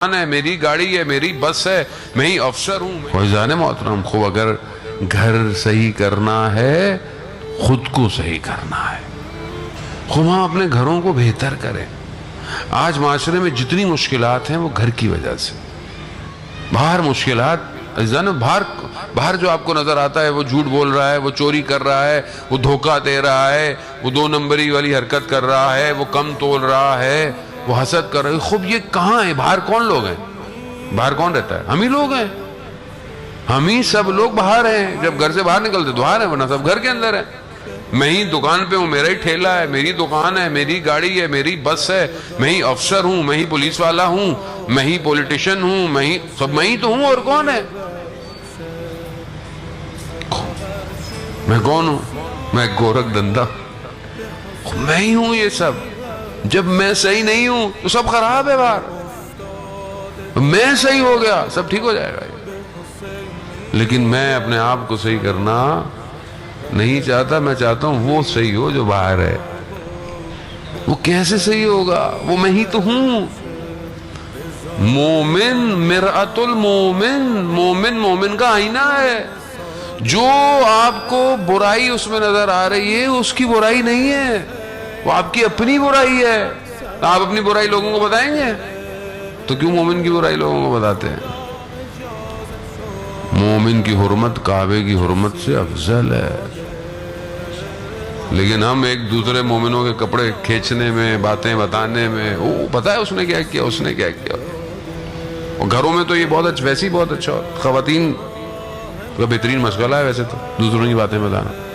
ہے، میری گاڑی ہے، میری بس ہے، میں ہی افسر ہوں۔ فیضان محترم، خوب اگر گھر صحیح کرنا ہے خود کو صحیح کرنا ہے، خوب ہم اپنے گھروں کو بہتر کریں۔ آج معاشرے میں جتنی مشکلات ہیں وہ گھر کی وجہ سے۔ باہر مشکلات عزیزان، باہر جو آپ کو نظر آتا ہے وہ جھوٹ بول رہا ہے، وہ چوری کر رہا ہے، وہ دھوکہ دے رہا ہے، وہ دو نمبری والی حرکت کر رہا ہے، وہ کم تول رہا ہے، وہ حسد کر رہا ہے۔ خوب یہ کہاں ہے؟ باہر کون لوگ ہیں؟ باہر کون رہتا ہے؟ ہم ہی لوگ ہیں، ہم ہی سب لوگ باہر ہیں۔ جب گھر سے باہر نکلتے تو باہر ہیں، ورنہ سب گھر کے اندر ہیں۔ میں ہی دکان پہ ہوں، میرا ہی ٹھیلا ہے، میری دکان ہے، میری گاڑی ہے، میری بس ہے، میں ہی افسر ہوں، میں ہی پولیس والا ہوں، میں ہی پولیٹیشن ہوں، میں ہی تو ہوں، اور کون ہے؟ میں کون ہوں؟ میں گورکھ دھندا، میں ہی ہوں یہ سب۔ جب میں صحیح نہیں ہوں تو سب خراب ہے باہر، میں صحیح ہو گیا سب ٹھیک ہو جائے گا۔ لیکن میں اپنے آپ کو صحیح کرنا نہیں چاہتا، میں چاہتا ہوں وہ صحیح ہو جو باہر ہے۔ وہ کیسے صحیح ہوگا؟ وہ میں ہی تو ہوں۔ مومن مرآت المومن، مومن مومن کا آئینہ ہے۔ جو آپ کو برائی اس میں نظر آ رہی ہے اس کی برائی نہیں ہے، وہ آپ کی اپنی برائی ہے۔ آپ اپنی برائی لوگوں کو بتائیں گے تو کیوں مومن کی برائی لوگوں کو بتاتے ہیں؟ مومن کی حرمت کعبے کی حرمت سے افضل ہے۔ لیکن ہم ایک دوسرے مومنوں کے کپڑے کھینچنے میں، باتیں بتانے میں، وہ پتہ ہے اس نے کیا کیا، اس نے کیا کیا۔ اور گھروں میں تو یہ بہت ویسے ہی بہت اچھا، خواتین کا بہترین مشغلہ ہے ویسے تو دوسروں کی باتیں بتانا۔